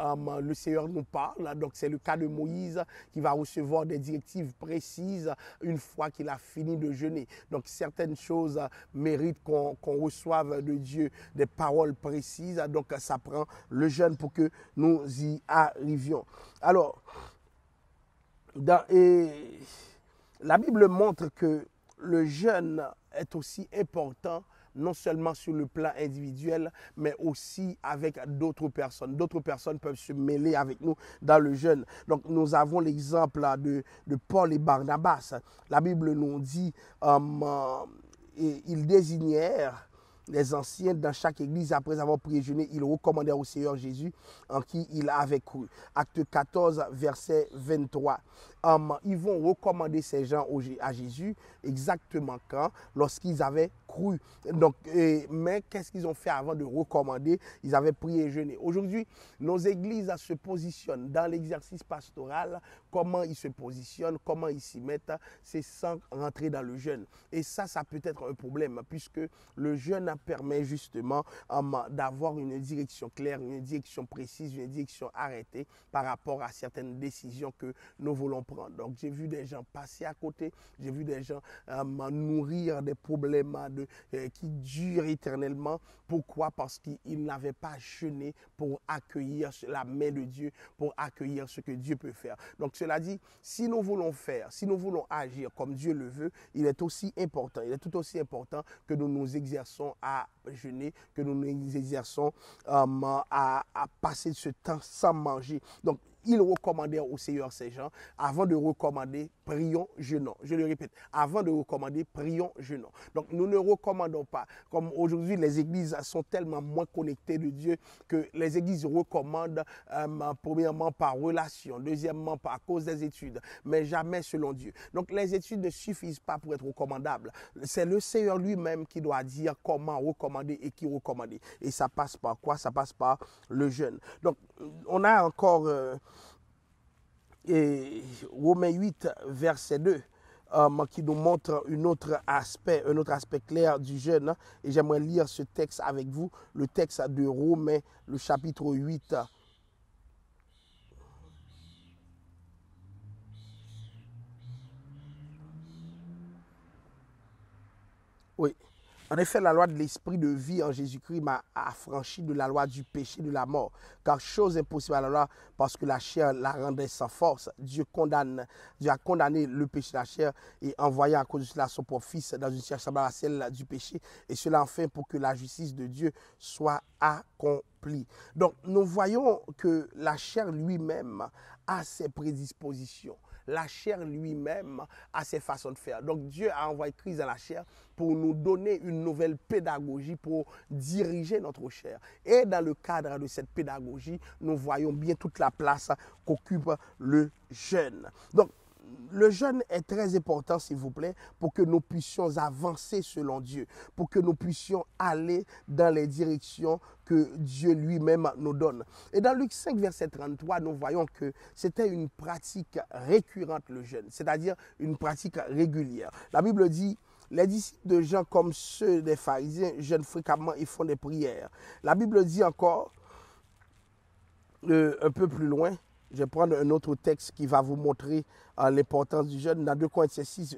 le Seigneur nous parle. Donc, c'est le cas de Moïse qui va recevoir des directives précises une fois qu'il a fini de jeûner. Donc, certaines choses méritent qu'on reçoive de Dieu des paroles précises. Donc, ça prend le jeûne pour que nous y arrivions. Alors, la Bible montre que le jeûne est aussi important non seulement sur le plan individuel, mais aussi avec d'autres personnes. D'autres personnes peuvent se mêler avec nous dans le jeûne. Donc, nous avons l'exemple de Paul et Barnabas. La Bible nous dit ils désignèrent les anciens dans chaque église, après avoir prié et jeûné, ils recommandèrent au Seigneur Jésus en qui ils avaient cru. Acte 14, verset 23. Ils vont recommander ces gens à Jésus exactement quand? Lorsqu'ils avaient cru. Donc, mais qu'est-ce qu'ils ont fait avant de recommander? Ils avaient prié et jeûné. Aujourd'hui, nos églises se positionnent dans l'exercice pastoral. Comment ils se positionnent, comment ils s'y mettent, c'est sans rentrer dans le jeûne. Et ça peut être un problème, puisque le jeûne permet justement d'avoir une direction claire, une direction précise, une direction arrêtée par rapport à certaines décisions que nous voulons prendre. Donc, j'ai vu des gens passer à côté, j'ai vu des gens nourrir des problèmes qui durent éternellement. Pourquoi? Parce qu'ils n'avaient pas jeûné pour accueillir la main de Dieu, pour accueillir ce que Dieu peut faire. Donc, cela dit, si nous voulons faire, si nous voulons agir comme Dieu le veut, il est aussi important, il est tout aussi important que nous nous exerçons à jeûner, que nous nous exerçons à passer ce temps sans manger. Donc, ils recommandèrent au Seigneur ces gens, avant de recommander, prions, jeûnons. Je le répète, avant de recommander, prions, jeûnons. Donc, nous ne recommandons pas. Comme aujourd'hui, les églises sont tellement moins connectées de Dieu que les églises recommandent, premièrement, par relation, deuxièmement, par cause des études, mais jamais selon Dieu. Donc, les études ne suffisent pas pour être recommandables. C'est le Seigneur lui-même qui doit dire comment recommander et qui recommander. Et ça passe par quoi? Ça passe par le jeûne. Donc, on a encore Romains 8, verset 2, qui nous montre un autre aspect clair du jeûne. Et j'aimerais lire ce texte avec vous, le texte de Romains, le chapitre 8. Oui. En effet, la loi de l'esprit de vie en Jésus-Christ m'a affranchi de la loi du péché, de la mort. Car chose impossible à la loi, parce que la chair la rendait sans force. Dieu a condamné le péché de la chair et envoyé à cause de cela son propre Fils dans une chair semblable à celle du péché. Et cela enfin pour que la justice de Dieu soit accomplie. Donc, nous voyons que la chair lui-même a ses prédispositions. La chair lui-même a ses façons de faire. Donc Dieu a envoyé Christ dans la chair pour nous donner une nouvelle pédagogie pour diriger notre chair. Et dans le cadre de cette pédagogie, nous voyons bien toute la place qu'occupe le jeûne. Donc, le jeûne est très important, s'il vous plaît, pour que nous puissions avancer selon Dieu, pour que nous puissions aller dans les directions que Dieu lui-même nous donne. Et dans Luc 5, verset 33, nous voyons que c'était une pratique récurrente, le jeûne, c'est-à-dire une pratique régulière. La Bible dit, les disciples de Jean, comme ceux des pharisiens, jeûnent fréquemment et font des prières. La Bible dit encore, un peu plus loin, je vais prendre un autre texte qui va vous montrer l'importance du jeûne dans 2 Corinthiens 6,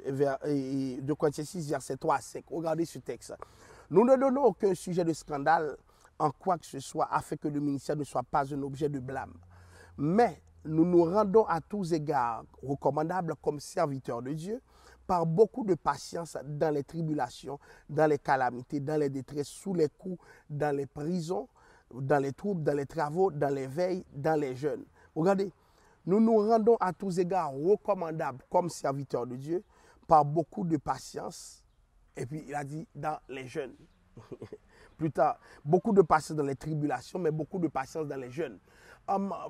verset 3 à 5. Regardez ce texte. Nous ne donnons aucun sujet de scandale en quoi que ce soit, afin que le ministère ne soit pas un objet de blâme. Mais nous nous rendons à tous égards recommandables comme serviteurs de Dieu, par beaucoup de patience dans les tribulations, dans les calamités, dans les détresses, sous les coups, dans les prisons, dans les troubles, dans les travaux, dans les veilles, dans les jeûnes. Regardez, nous nous rendons à tous égards recommandables comme serviteurs de Dieu, par beaucoup de patience, et puis il a dit dans les jeûnes. Plus tard, beaucoup de patience dans les tribulations, mais beaucoup de patience dans les jeûnes.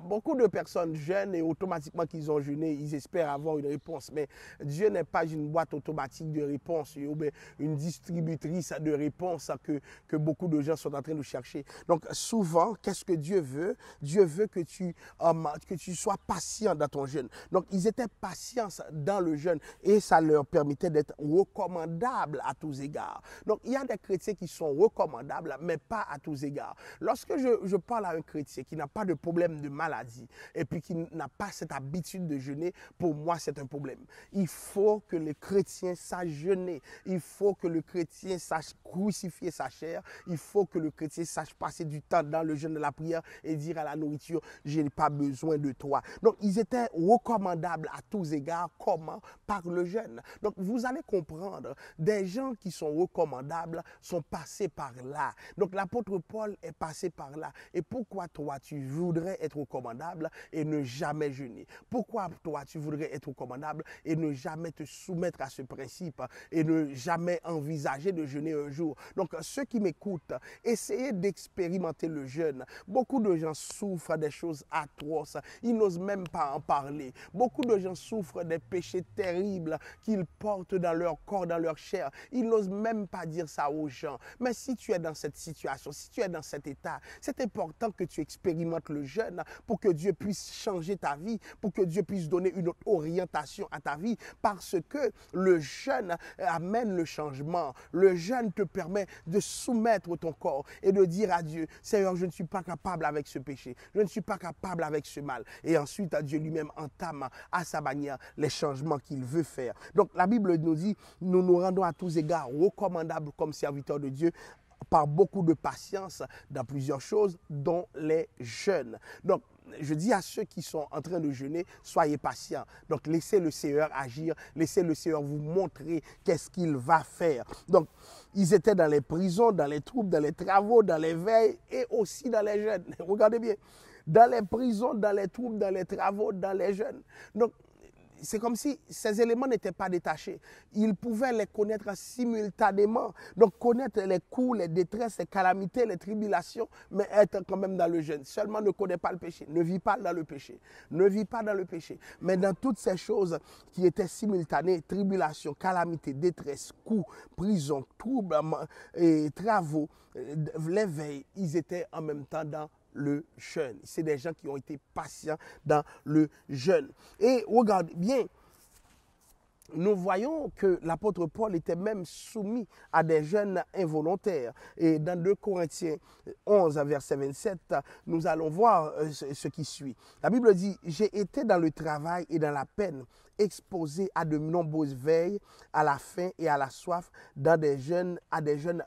Beaucoup de personnes jeûnent et automatiquement qu'ils ont jeûné, ils espèrent avoir une réponse. Mais Dieu n'est pas une boîte automatique de réponse ou bien une distributrice de réponses que beaucoup de gens sont en train de chercher. Donc souvent, qu'est-ce que Dieu veut? Dieu veut que tu sois patient dans ton jeûne. Donc ils étaient patients dans le jeûne et ça leur permettait d'être recommandables à tous égards. Donc il y a des chrétiens qui sont recommandables, mais pas à tous égards. Lorsque je parle à un chrétien qui n'a pas de problème de maladie et puis qui n'a pas cette habitude de jeûner, pour moi c'est un problème. Il faut que le chrétien sache jeûner, il faut que le chrétien sache crucifier sa chair, il faut que le chrétien sache passer du temps dans le jeûne de la prière et dire à la nourriture, je n'ai pas besoin de toi. Donc ils étaient recommandables à tous égards. Comment? Par le jeûne. Donc vous allez comprendre, des gens qui sont recommandables sont passés par là. Donc l'apôtre Paul est passé par là. Et pourquoi toi tu voudrais être recommandable et ne jamais jeûner? Pourquoi toi tu voudrais être recommandable et ne jamais te soumettre à ce principe et ne jamais envisager de jeûner un jour? Donc ceux qui m'écoutent, essayez d'expérimenter le jeûne. Beaucoup de gens souffrent des choses atroces, ils n'osent même pas en parler. Beaucoup de gens souffrent des péchés terribles qu'ils portent dans leur corps, dans leur chair. Ils n'osent même pas dire ça aux gens. Mais si tu es dans cette situation, si tu es dans cet état, c'est important que tu expérimentes le jeûne pour que Dieu puisse changer ta vie, pour que Dieu puisse donner une autre orientation à ta vie, parce que le jeûne amène le changement. Le jeûne te permet de soumettre ton corps et de dire à Dieu, Seigneur, je ne suis pas capable avec ce péché, je ne suis pas capable avec ce mal. Et ensuite, Dieu lui-même entame à sa manière les changements qu'il veut faire. Donc la Bible nous dit, nous nous rendons à tous égards recommandables comme serviteurs de Dieu, par beaucoup de patience dans plusieurs choses, dont les jeûnes. Donc, je dis à ceux qui sont en train de jeûner, soyez patients. Donc, laissez le Seigneur agir, laissez le Seigneur vous montrer qu'est-ce qu'il va faire. Donc, ils étaient dans les prisons, dans les troubles, dans les travaux, dans les veilles et aussi dans les jeûnes. Regardez bien, dans les prisons, dans les troubles, dans les travaux, dans les jeûnes. Donc, c'est comme si ces éléments n'étaient pas détachés. Ils pouvaient les connaître simultanément. Donc, connaître les coups, les détresses, les calamités, les tribulations, mais être quand même dans le jeûne. Seulement ne connais pas le péché. Ne vis pas dans le péché. Ne vis pas dans le péché. Mais dans toutes ces choses qui étaient simultanées, tribulations, calamités, détresse, coups, prison, troubles et travaux, l'éveil, ils étaient en même temps dans le jeûne. C'est des gens qui ont été patients dans le jeûne. Et regardez bien, nous voyons que l'apôtre Paul était même soumis à des jeûnes involontaires. Et dans 2 Corinthiens 11, verset 27, nous allons voir ce qui suit. La Bible dit, « J'ai été dans le travail et dans la peine, exposé à de nombreuses veilles, à la faim et à la soif, à des jeûnes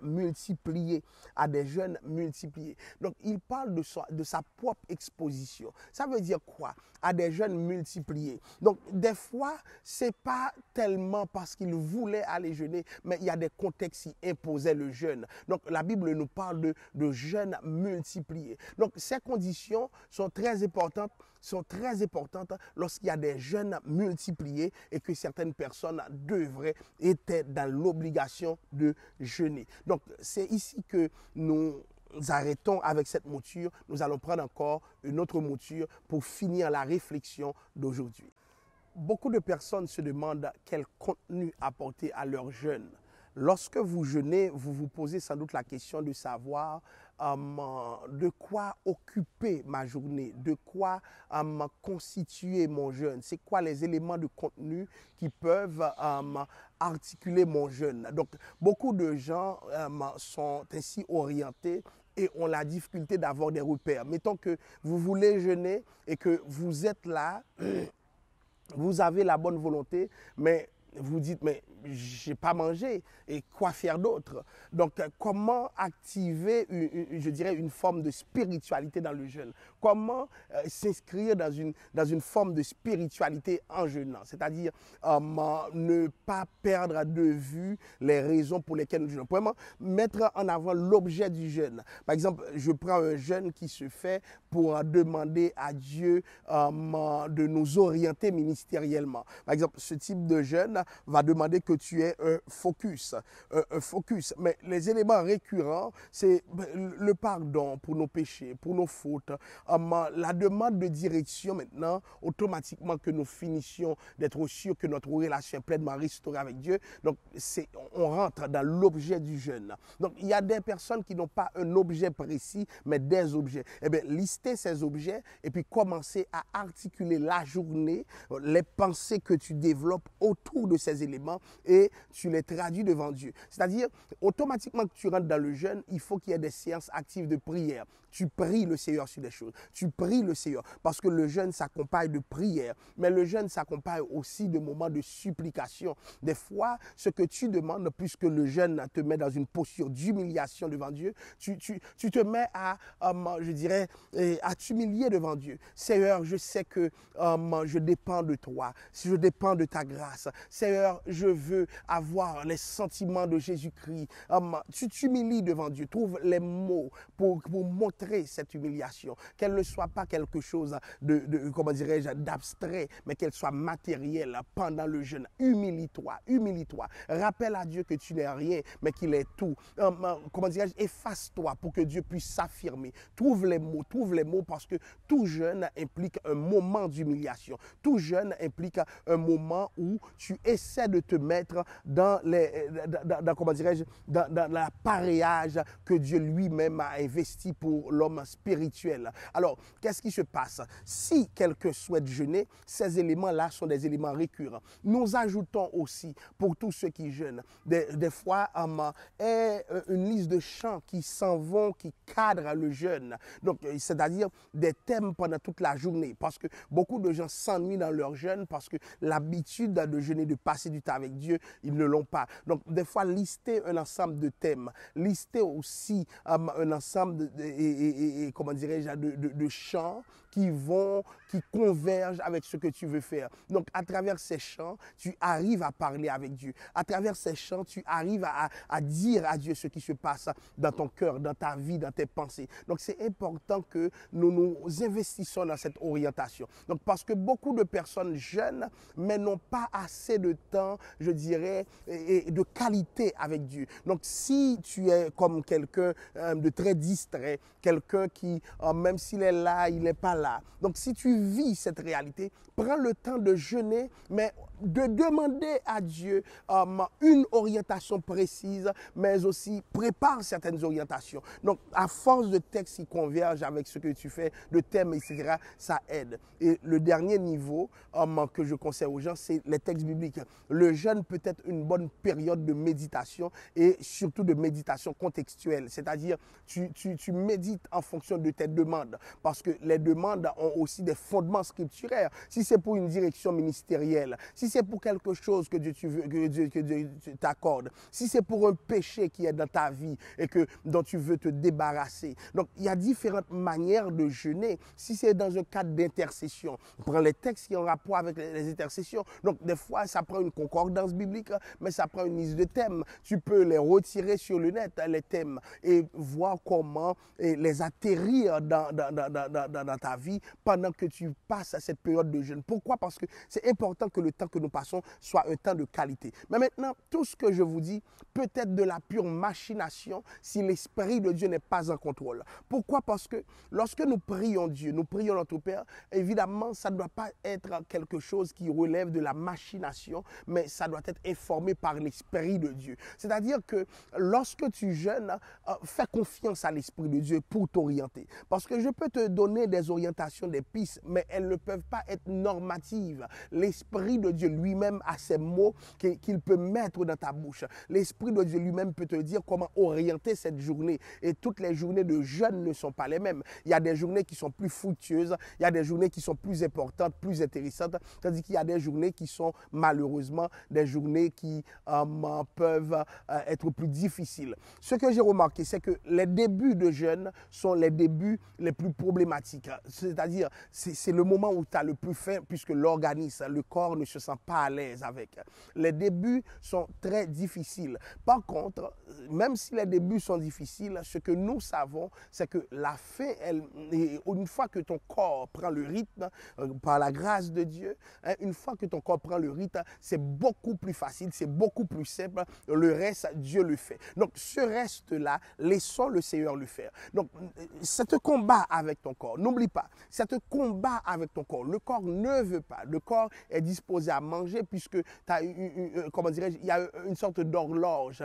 multipliés. » À des jeûnes multipliés. Donc, il parle de sa propre exposition. Ça veut dire quoi? À des jeûnes multipliés. Donc, des fois, ce n'est pas tellement parce qu'il voulait aller jeûner, mais il y a des contextes qui imposaient le jeûne. Donc, la Bible nous parle de jeûnes multipliés. Donc, ces conditions sont très importantes lorsqu'il y a des jeûnes multipliés et que certaines personnes étaient dans l'obligation de jeûner. Donc, c'est ici que nous arrêtons avec cette mouture. Nous allons prendre encore une autre mouture pour finir la réflexion d'aujourd'hui. Beaucoup de personnes se demandent quel contenu apporter à leur jeûne. Lorsque vous jeûnez, vous vous posez sans doute la question de savoir de quoi occuper ma journée, de quoi constituer mon jeûne. C'est quoi les éléments de contenu qui peuvent articuler mon jeûne. Donc, beaucoup de gens sont ainsi orientés et ont la difficulté d'avoir des repères. Mettons que vous voulez jeûner et que vous êtes là, vous avez la bonne volonté, mais vous dites, mais je n'ai pas mangé, et quoi faire d'autre? Donc, comment activer, je dirais, une forme de spiritualité dans le jeûne? Comment s'inscrire dans une forme de spiritualité en jeûnant? C'est-à-dire, ne pas perdre de vue les raisons pour lesquelles nous jeûnons. Vraiment, mettre en avant l'objet du jeûne. Par exemple, je prends un jeûne qui se fait pour demander à Dieu de nous orienter ministériellement. Par exemple, ce type de jeûne va demander que tu aies un focus. Mais les éléments récurrents, c'est le pardon pour nos péchés, pour nos fautes, la demande de direction maintenant, automatiquement que nous finissions d'être sûrs que notre relation est pleinement restaurée avec Dieu. Donc, on rentre dans l'objet du jeûne. Donc, il y a des personnes qui n'ont pas un objet précis, mais des objets. Eh bien, lister ces objets et puis commencer à articuler la journée, les pensées que tu développes autour de ces éléments et tu les traduis devant Dieu. C'est-à-dire, automatiquement que tu rentres dans le jeûne, il faut qu'il y ait des séances actives de prière. Tu pries le Seigneur sur des choses. Tu pries le Seigneur parce que le jeûne s'accompagne de prière, mais le jeûne s'accompagne aussi de moments de supplication. Des fois, ce que tu demandes, puisque le jeûne te met dans une posture d'humiliation devant Dieu, tu te mets à, je dirais, à t'humilier devant Dieu. Seigneur, je sais que je dépends de toi, je dépends de ta grâce. Seigneur, je veux avoir les sentiments de Jésus-Christ. Tu t'humilies devant Dieu. Trouve les mots pour montrer cette humiliation. Qu'elle ne soit pas quelque chose comment dirais-je, d'abstrait, mais qu'elle soit matérielle pendant le jeûne. Humilie-toi, humilie-toi. Rappelle à Dieu que tu n'es rien, mais qu'il est tout. Comment dirais-je, efface-toi pour que Dieu puisse s'affirmer. Trouve les mots parce que tout jeûne implique un moment d'humiliation. Tout jeûne implique un moment où tu essaies de te mettre dans comment dirais-je, dans l'appareillage que Dieu lui-même a investi pour l'homme spirituel. Alors, qu'est-ce qui se passe? Si quelqu'un souhaite jeûner, ces éléments-là sont des éléments récurrents. Nous ajoutons aussi, pour tous ceux qui jeûnent, des fois, une liste de chants qui s'en vont, qui cadrent le jeûne. Donc, c'est-à-dire des thèmes pendant toute la journée. Parce que beaucoup de gens s'ennuient dans leur jeûne parce que l'habitude de jeûner, de passer du temps avec Dieu, ils ne l'ont pas. Donc, des fois, lister un ensemble de thèmes, lister aussi un ensemble comment dirais-je, de chants qui convergent avec ce que tu veux faire. Donc, à travers ces chants, tu arrives à parler avec Dieu. À travers ces chants, tu arrives à dire à Dieu ce qui se passe dans ton cœur, dans ta vie, dans tes pensées. Donc, c'est important que nous nous investissons dans cette orientation. Donc, parce que beaucoup de personnes jeûnent, mais n'ont pas assez de temps, je dirais, et de qualité avec Dieu. Donc, si tu es comme quelqu'un de très distrait, quelqu'un qui, même s'il est là, il n'est pas là. Donc, si tu vis cette réalité, prends le temps de jeûner, mais de demander à Dieu une orientation précise, mais aussi prépare certaines orientations. Donc, à force de textes qui convergent avec ce que tu fais, de thèmes, etc., ça aide. Et le dernier niveau que je conseille aux gens, c'est les textes bibliques. Le jeûne peut être une bonne période de méditation et surtout de méditation contextuelle. C'est-à-dire, tu médites en fonction de tes demandes parce que les demandes ont aussi des fondements scripturaires. Si c'est pour une direction ministérielle, si c'est pour quelque chose que Dieu t'accorde, si c'est pour un péché qui est dans ta vie et dont tu veux te débarrasser. Donc, il y a différentes manières de jeûner. Si c'est dans un cadre d'intercession, prends les textes qui ont rapport avec les intercessions. Donc, des fois, ça prend une concordance biblique, mais ça prend une liste de thèmes. Tu peux les retirer sur le net, les thèmes, et voir comment les atterrir dans ta vie pendant que tu passes à cette période de jeûne. Pourquoi? Parce que c'est important que le temps que nous passons soit un temps de qualité. Mais maintenant, tout ce que je vous dis peut être de la pure machination si l'Esprit de Dieu n'est pas en contrôle. Pourquoi? Parce que lorsque nous prions Dieu, nous prions notre Père, évidemment, ça ne doit pas être quelque chose qui relève de la machination, mais ça doit être informé par l'Esprit de Dieu. C'est-à-dire que lorsque tu jeûnes, fais confiance à l'Esprit de Dieu pour t'orienter. Parce que je peux te donner des orientations, des pistes, mais elles ne peuvent pas être normatives. L'Esprit de Dieu lui-même a ses mots qu'il peut mettre dans ta bouche. L'Esprit de Dieu lui-même peut te dire comment orienter cette journée. Et toutes les journées de jeûne ne sont pas les mêmes. Il y a des journées qui sont plus fructueuses, il y a des journées qui sont plus importantes, plus intéressantes, tandis qu'il y a des journées qui sont malheureusement des journées qui peuvent être plus difficiles. Ce que j'ai remarqué, c'est que les débuts de jeûne sont les débuts les plus problématiques. C'est-à-dire, c'est le moment où tu as le plus faim, puisque l'organisme, le corps ne se sent pas à l'aise avec. Les débuts sont très difficiles. Par contre, même si les débuts sont difficiles, ce que nous savons, c'est que la fin, une fois que ton corps prend le rythme, par la grâce de Dieu, une fois que ton corps prend le rythme, c'est beaucoup plus facile, c'est beaucoup plus simple. Le reste, Dieu le fait. Donc, ce reste-là, laissons le Seigneur le faire. Donc, c'est un combat avec ton corps. N'oublie pas, c'est un combat avec ton corps. Le corps ne veut pas. Le corps est disposé à manger puisque comment dirais-je, il y a une sorte d'horloge,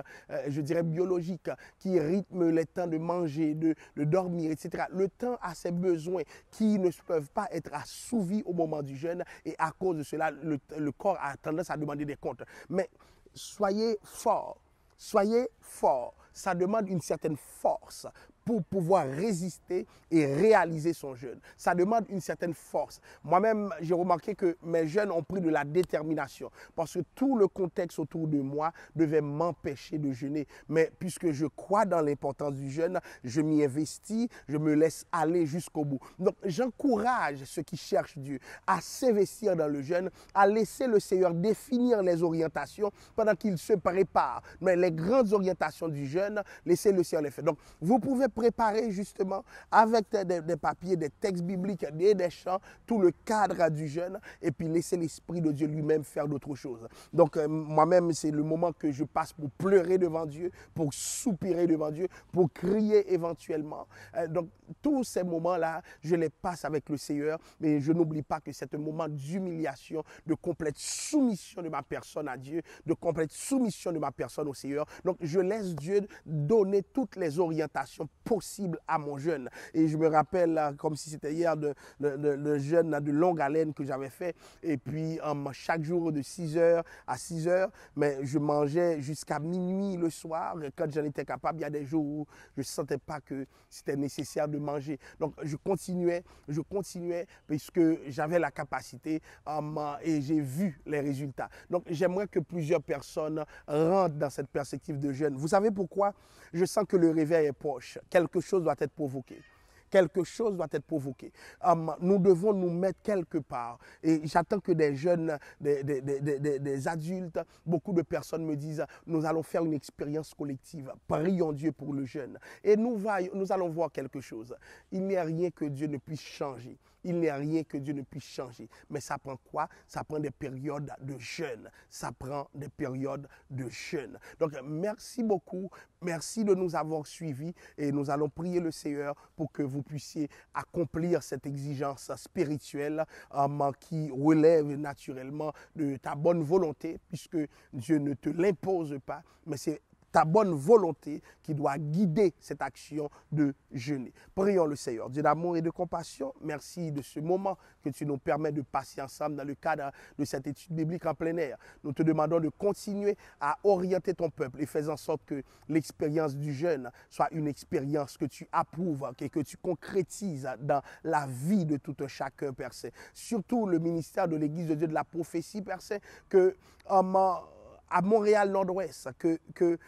je dirais biologique, qui rythme les temps de manger, de dormir, etc. Le temps a ses besoins qui ne peuvent pas être assouvis au moment du jeûne et à cause de cela, le corps a tendance à demander des comptes. Mais soyez forts, soyez forts. Ça demande une certaine force pour pouvoir résister et réaliser son jeûne. Ça demande une certaine force. Moi-même, j'ai remarqué que mes jeûnes ont pris de la détermination parce que tout le contexte autour de moi devait m'empêcher de jeûner. Mais puisque je crois dans l'importance du jeûne, je m'y investis, je me laisse aller jusqu'au bout. Donc, j'encourage ceux qui cherchent Dieu à s'investir dans le jeûne, à laisser le Seigneur définir les orientations pendant qu'il se prépare. Mais les grandes orientations du jeûne, laissez le Seigneur les faire. Donc, vous pouvez préparer justement avec des papiers, des textes bibliques et des chants, tout le cadre du jeûne et puis laisser l'Esprit de Dieu lui-même faire d'autres choses. Donc moi-même, c'est le moment que je passe pour pleurer devant Dieu, pour soupirer devant Dieu, pour crier éventuellement. Donc tous ces moments-là, je les passe avec le Seigneur, mais je n'oublie pas que c'est un moment d'humiliation, de complète soumission de ma personne à Dieu, de complète soumission de ma personne au Seigneur. Donc je laisse Dieu donner toutes les orientations possible à mon jeûne. Et je me rappelle, comme si c'était hier, de jeûne de longue haleine que j'avais fait. Et puis, chaque jour de 6h à 6h, mais je mangeais jusqu'à minuit le soir. Quand j'en étais capable, il y a des jours où je ne sentais pas que c'était nécessaire de manger. Donc, je continuais puisque j'avais la capacité et j'ai vu les résultats. Donc, j'aimerais que plusieurs personnes rentrent dans cette perspective de jeûne. Vous savez pourquoi? Je sens que le réveil est proche. Quelque chose doit être provoqué. Quelque chose doit être provoqué. Nous devons nous mettre quelque part. Et j'attends que des jeunes, des adultes, beaucoup de personnes me disent, nous allons faire une expérience collective. Prions Dieu pour le jeûne. Et nous allons voir quelque chose. Il n'y a rien que Dieu ne puisse changer. Il n'y a rien que Dieu ne puisse changer. Mais ça prend quoi? Ça prend des périodes de jeûne. Ça prend des périodes de jeûne. Donc, merci beaucoup. Merci de nous avoir suivis et nous allons prier le Seigneur pour que vous puissiez accomplir cette exigence spirituelle qui relève naturellement de ta bonne volonté, puisque Dieu ne te l'impose pas, mais c'est ta bonne volonté qui doit guider cette action de jeûner. Prions le Seigneur. Dieu d'amour et de compassion, merci de ce moment que tu nous permets de passer ensemble dans le cadre de cette étude biblique en plein air. Nous te demandons de continuer à orienter ton peuple et faire en sorte que l'expérience du jeûne soit une expérience que tu approuves et que tu concrétises dans la vie de tout un chacun, Père Saint. Surtout le ministère de l'Église de Dieu de la prophétie, Père Saint, que à Montréal Nord-Ouest, que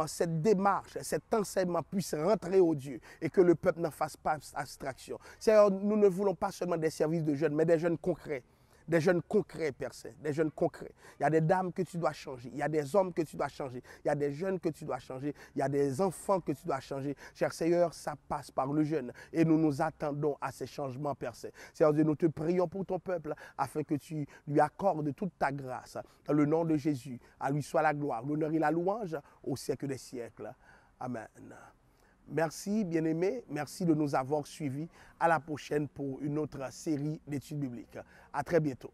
cette démarche, cet enseignement puisse rentrer au Dieu et que le peuple n'en fasse pas abstraction. Seigneur, nous ne voulons pas seulement des services de jeunes, mais des jeunes concrets. Des jeunes concrets, Père Saint, des jeunes concrets. Il y a des dames que tu dois changer, il y a des hommes que tu dois changer, il y a des jeunes que tu dois changer, il y a des enfants que tu dois changer. Cher Seigneur, ça passe par le jeune et nous nous attendons à ces changements, Père Saint. Seigneur Dieu, nous te prions pour ton peuple afin que tu lui accordes toute ta grâce. Dans le nom de Jésus, à lui soit la gloire, l'honneur et la louange au siècle des siècles. Amen. Merci, bien-aimés. Merci de nous avoir suivis. À la prochaine pour une autre série d'études bibliques. À très bientôt.